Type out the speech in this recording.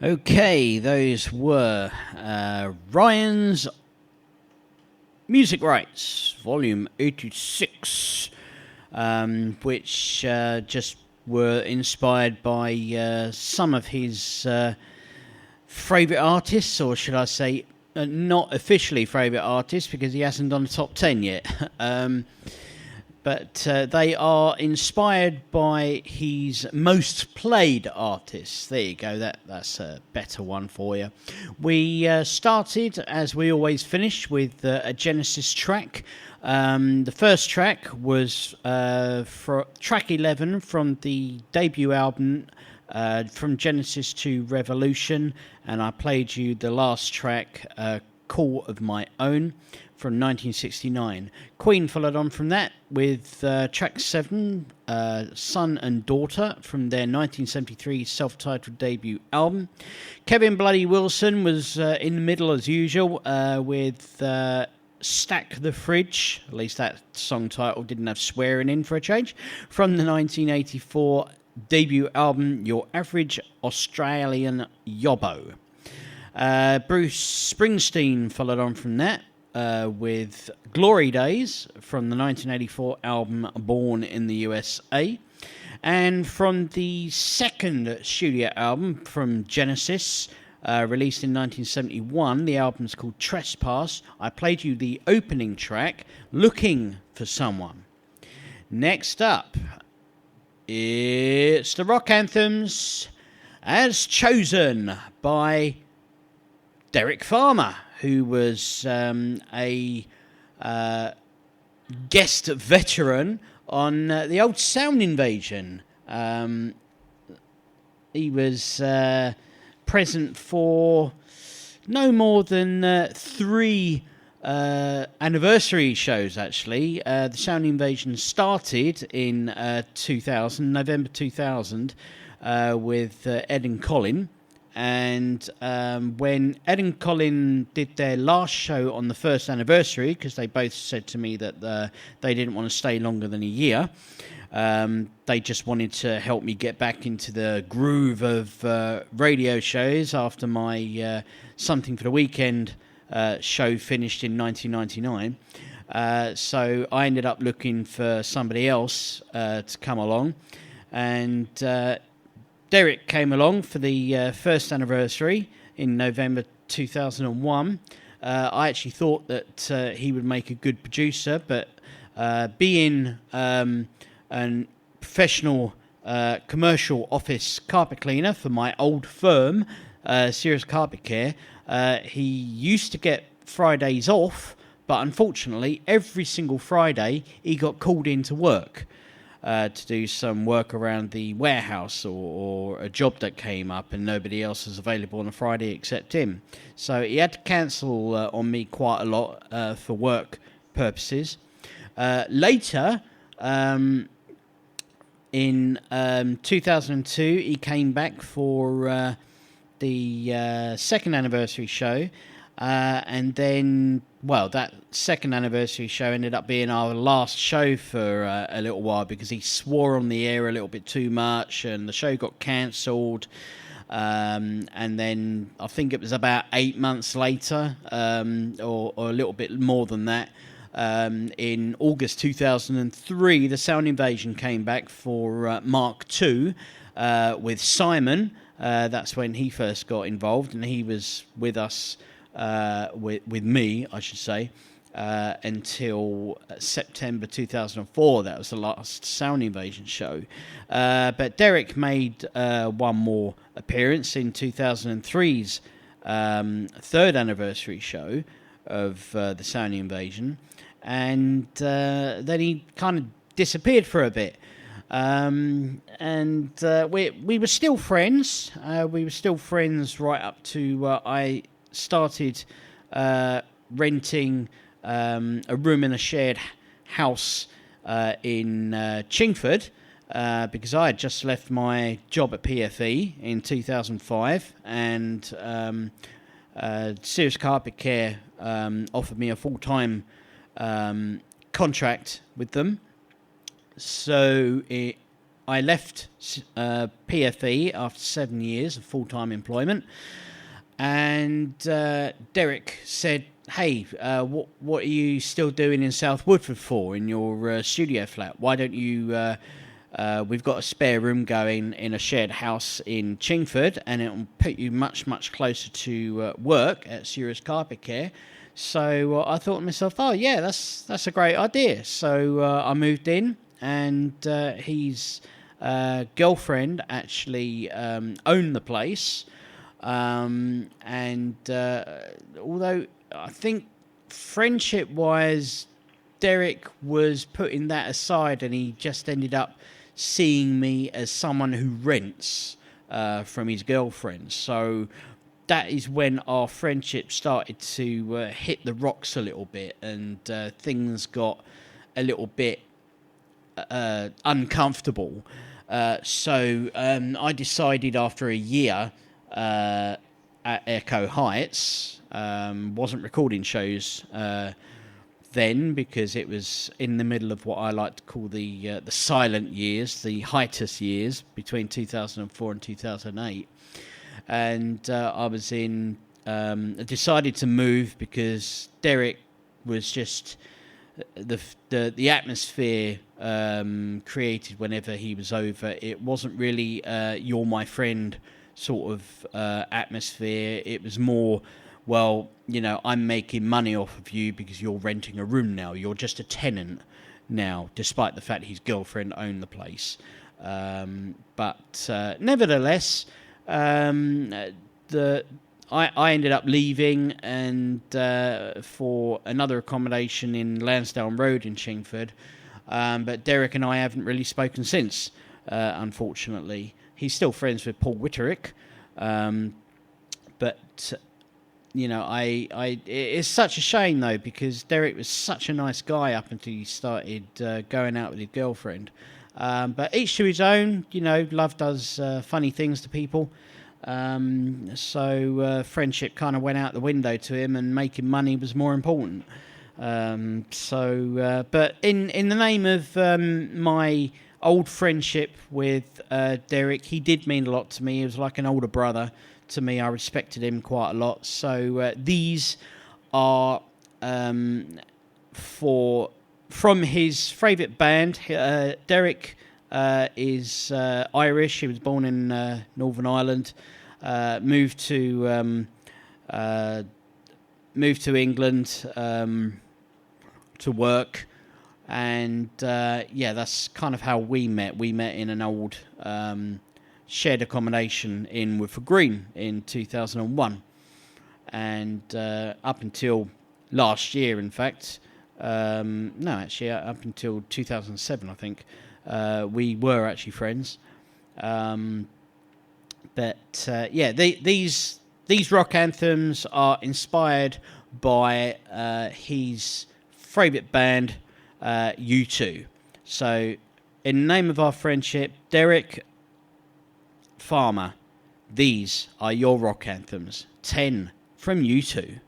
Okay, those were Ryan's Music Rights, Volume 86, which just were inspired by some of his favourite artists, or should I say, not officially favourite artists, because he hasn't done the top 10 yet. But they are inspired by his most played artists. There you go, that's a better one for you. We started, as we always finish, with a Genesis track. The first track was for track 11 from the debut album From Genesis to Revolution, and I played you the last track, Call of My Own, from 1969. Queen followed on from that with track 7, Son and Daughter, from their 1973 self-titled debut album. Kevin Bloody Wilson was in the middle as usual with Stack the Fridge, at least that song title didn't have swearing in for a change, from the 1984 debut album Your Average Australian Yobbo. Bruce Springsteen followed on from that with Glory Days from the 1984 album Born in the USA. And from the second studio album from Genesis, released in 1971, the album's called Trespass, I played you the opening track, Looking for Someone. Next up, it's the Rock Anthems as chosen by Derek Farmer, who was a guest veteran on the old Sound Invasion. He was present for no more than 3 anniversary shows, actually. The Sound Invasion started in 2000, November 2000, with Ed and Colin. And when Ed and Colin did their last show on the first anniversary, because they both said to me that they didn't want to stay longer than a year, they just wanted to help me get back into the groove of radio shows after my Something for the Weekend show finished in 1999. So I ended up looking for somebody else to come along, and Derek came along for the first anniversary in November 2001. I actually thought that he would make a good producer, but being a professional commercial office carpet cleaner for my old firm, Serious Carpet Care, he used to get Fridays off, but unfortunately every single Friday he got called into work. To do some work around the warehouse or a job that came up, and nobody else was available on a Friday except him. So he had to cancel on me quite a lot for work purposes. Later, in 2002, he came back for the second anniversary show, and then, well, that second anniversary show ended up being our last show for a little while, because he swore on the air a little bit too much, and the show got cancelled. And then I think it was about 8 months later, or a little bit more than that, in August 2003, the Sound Invasion came back for Mark II with Simon. That's when he first got involved, and he was with us, with me, I should say, until September 2004. That was the last Sound Invasion show. But Derek made one more appearance in 2003's third anniversary show of the Sound Invasion, and then he kind of disappeared for a bit. We were still friends. We were still friends right up to I started renting a room in a shared house in Chingford, because I had just left my job at PFE in 2005, and Serious Carpet Care offered me a full-time contract with them. So I left PFE after 7 years of full-time employment, and Derek said, "Hey, what are you still doing in South Woodford for in your studio flat? Why don't you? We've got a spare room going in a shared house in Chingford, and it will put you much closer to work at Serious Carpet Care." So I thought to myself, "Oh yeah, that's a great idea." So I moved in, and his girlfriend actually owned the place. And although I think friendship-wise, Derek was putting that aside, and he just ended up seeing me as someone who rents from his girlfriend. So that is when our friendship started to hit the rocks a little bit, and things got a little bit uncomfortable. So I decided after a year at Echo Heights, wasn't recording shows then, because it was in the middle of what I like to call the silent years, the hiatus years between 2004 and 2008. And I was decided to move because Derek was just the atmosphere created whenever he was over. It wasn't really you're my friend sort of atmosphere. It was more, well, I'm making money off of you because you're renting a room now. You're just a tenant now, despite the fact his girlfriend owned the place. But nevertheless, I ended up leaving and for another accommodation in Lansdowne Road in Chingford. But Derek and I haven't really spoken since, unfortunately. He's still friends with Paul Witterick. But it's such a shame, though, because Derek was such a nice guy up until he started going out with his girlfriend. But each to his own. Love does funny things to people. So friendship kind of went out the window to him, and making money was more important. But in the name of my old friendship with Derek, he did mean a lot to me. He was like an older brother to me. I respected him quite a lot. So these are from his favourite band. Derek is Irish. He was born in Northern Ireland. Moved to England to work, and that's kind of how we met. We met in an old shared accommodation in Woodford Green in 2001, and up until last year, in fact, up until 2007, I think, we were actually friends. These rock anthems are inspired by his favourite band, U2. So, in the name of our friendship, Derek Farmer, these are your rock anthems. 10 from U2.